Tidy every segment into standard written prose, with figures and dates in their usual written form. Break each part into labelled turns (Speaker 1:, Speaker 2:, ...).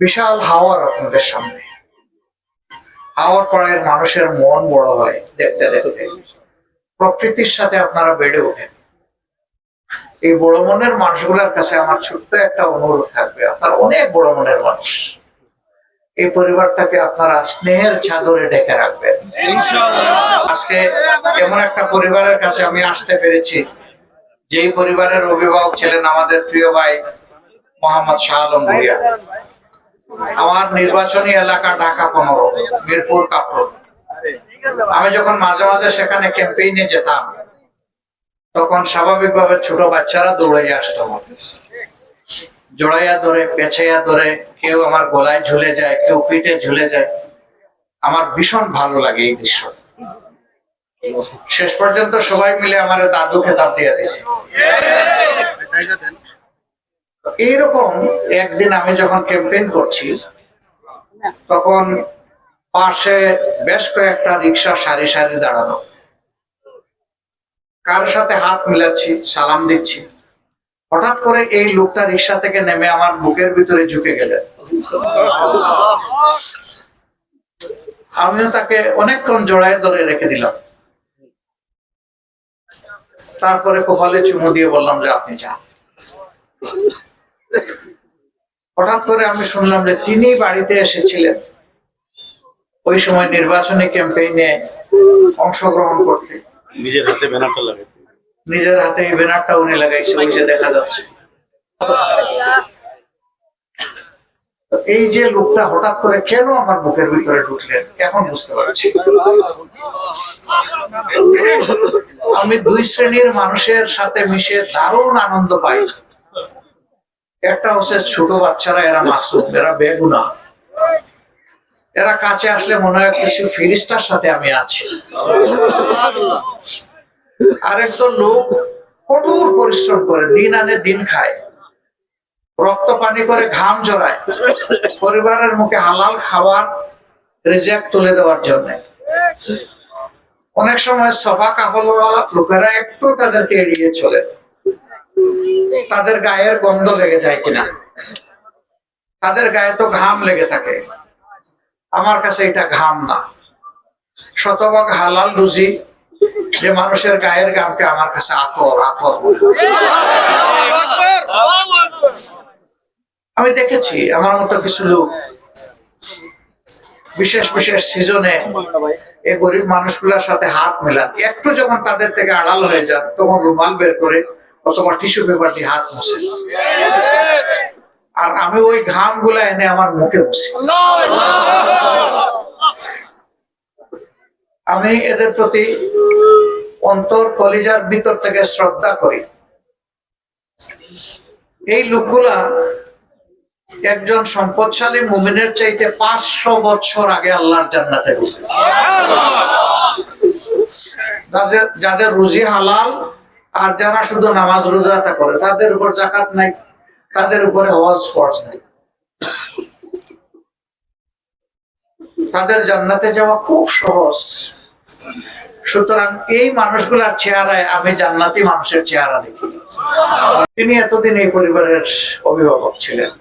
Speaker 1: বিশাল হাওয়ার আপনাদের সামনে। হাওয়ার পরে মানুষের মন বড় হয় দেখতে দেখতে, প্রকৃতির সাথে আপনারা বেড়ে ওঠেন। এই বড় মনের মানুষগুলোর কাছে আমার ছোট্ট একটা অনুরোধ থাকবে, আপনারা অনেক বড় মনের মানুষ, এই পরিবারটাকে আপনারা স্নেহের চাদরে ঢেকে রাখবেন। আজকে এমন একটা পরিবারের কাছে আমি আসতে পেরেছি, যেই পরিবারের অভিভাবক ছিলেন আমাদের প্রিয় ভাই মোহাম্মদ শাহ আলম ভুইয়া। আমার নির্বাচনী এলাকা ঢাকা 15, মিরপুর কাপড়। আমি যখন মাঝে মাঝে সেখানে ক্যাম্পেইনে যেতাম, তখন স্বাভাবিকভাবে ছোট বাচ্চারা দৌড়াইয়া আসতো আমার কাছে, জড়াইয়া ধরে, পেছাইয়া ধরে, কেউ আমার গলায় ঝুলে যায়, কেউ পিঠে ঝুলে যায়। আমার ভীষণ ভালো লাগে এই দৃশ্য। শেষ পর্যন্ত সবাই মিলে আমার দাদু খেতাব দিয়ে দিছে। এইরকম একদিন আমি যখন ক্যাম্পেইন করছি, তখন পাশে বেশ কয়েকটা রিক্সা সারি সারি দাঁড়ানো, কারোর সাথে হাত মিলাচ্ছি, সালাম দিচ্ছি। হঠাৎ করে এই লোকটা রিক্সা থেকে নেমে আমার বুকের ভিতরে ঝুঁকে গেলেন। আমিও তাকে অনেকক্ষণ জড়ায় ধরে রেখে দিলাম। তারপরে কপালে চুমু দিয়ে বললাম যে আপনি যান। হঠাৎ করে আমি শুনলাম যে তিনি বাড়িতে এসেছিলেন ওই সময় নির্বাচনী ক্যাম্পেইনে অংশগ্রহণ করতে।
Speaker 2: নিজের হাতে ব্যানারটা লাগাইছে,
Speaker 1: নিজের হাতে এই ব্যানারটা উনি লাগাইছে, ওই যে দেখা যাচ্ছে। এই যে লোকটা হঠাৎ করে কেন আমার বুকের ভিতরে ঢুকলেন এখন বুঝতে পারছি। আমি দুই শ্রেণীর মানুষের সাথে মিশে দারুণ আনন্দ পাই। একটা হচ্ছে ছোট বাচ্চারা, এরা মাসুম, এরা বেগুনা, এরা কাছে আসলে মনে হয় কিছু ফিরিস্তার সাথে আমি আছি। আরেকজন লোক কঠোর পরিশ্রম করে, দিন আনে দিন খায়, রক্ত পানি করে, ঘাম জড়ায় পরিবারের মুখে হালাল খাবার রিজেক্ট তুলে দেওয়ার জন্য। অনেক সময় সফা কাপড়ওয়ালা লোকেরা একটু তাদেরকে এড়িয়ে চলে, তাদের গায়ের গন্ধ লেগে যায় কিনা, তাদের গায়ে তো ঘাম লেগে থাকে। আমার কাছে এটা ঘাম না, শতভাগ হালাল রুজি, যে মানুষের গায়ের ঘামকে আমার কাছে আতর আতর। আমি দেখেছি আমার মতো কিছু লোক বিশেষ বিশেষ সিজনে এই গরিব মানুষগুলোর সাথে হাত মেলান, একটু যখন তাদের থেকে আড়াল হয়ে যান তখন রুমাল বের করে অথবা টিস্যু পেপার দিয়ে হাত মুছে, আর আমি ওই ঘাম গুলা এনে আমার মুখে মুছি। আমি এদের প্রতি অন্তর কলিজার ভিতর থেকে শ্রদ্ধা করি। এই লোকগুলা একজন সম্পদশালী মুমিনের চাইতে 500 বছর আগে আল্লাহর জান্নাতে ঢুকেছে। যাদের রুজি হালাল, আর যারা শুধু নামাজ রোজাটা করে, তাদের উপর যাকাত নাই, তাদের উপরে হজ ফরজ নাই, তাদের জান্নাতে যাওয়া খুব সহজ। সুতরাং এই মানুষগুলার চেহারায় আমি জান্নাতি মানুষের চেহারা দেখি। তিনি এতদিন এই পরিবারের অভিভাবক ছিলেন।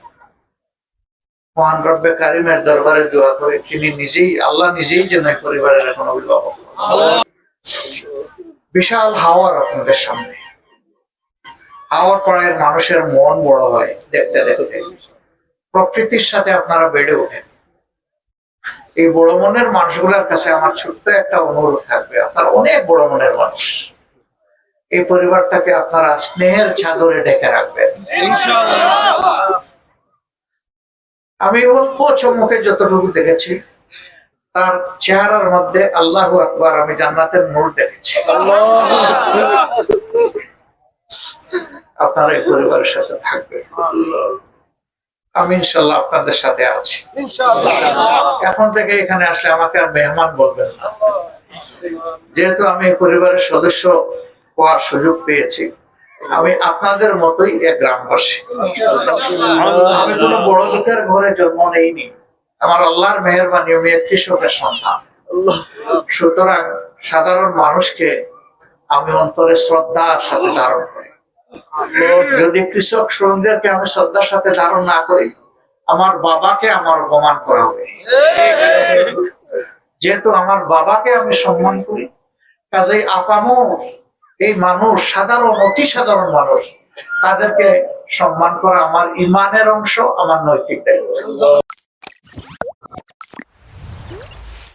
Speaker 1: মহান রব্বে কারিমের দরবারে দোয়া করে তিনি নিজেই, আল্লাহ নিজেই যেন এই পরিবারের এখন অভিভাবক। বিশাল হাওয়ার আপনাদের সামনে। হাওয়ার পরে মানুষের মন বড় হয় দেখতে দেখতে, প্রকৃতির সাথে আপনারা বেড়ে ওঠেন। এই বড় মনের মানুষগুলোর কাছে আমার ছোট্ট একটা অনুরোধ থাকবে, আপনারা অনেক বড় মনের মানুষ, এই পরিবারটাকে আপনারা স্নেহের চাদরে ঢেকে রাখবেন। আমি অল্প চমকে যতটুকু দেখেছি, তার চেহারার মধ্যে আল্লাহু আকবার, আমি জান্নাতের নূর দেখেছি। আপনারা এই পরিবারের সাথে থাকবেন, আমি ইনশাল্লাহ আপনাদের সাথে আছি। এখন থেকে এখানে আসলে আমাকে আর মেহমান বলবেন না, যেহেতু আমি এই পরিবারের সদস্য হওয়ার সুযোগ পেয়েছি। আমি আপনাদের মতোই এক গ্রামবাসী। আমি কোনো বড় লোকের ঘরে জন্ম নেইনি, আমার আল্লাহর মেহেরবানি আমি এক কৃষকের সন্তান। সুতরাং সাধারণ মানুষকে আমি অন্তরে শ্রদ্ধার সাথে ধারণ করি। যদি কৃষক শ্রমিকদেরকে আমি শ্রদ্ধার সাথে ধারণ না করি, আমার বাবাকে আমার অপমান করা হবে। যেহেতু আমার বাবাকে আমি সম্মান করি, কাজেই আপামর এই মানুষ সাধারণ, অতি সাধারণ মানুষ, তাদেরকে সম্মান করা আমার ইমানের অংশ, আমার নৈতিক দায়িত্ব।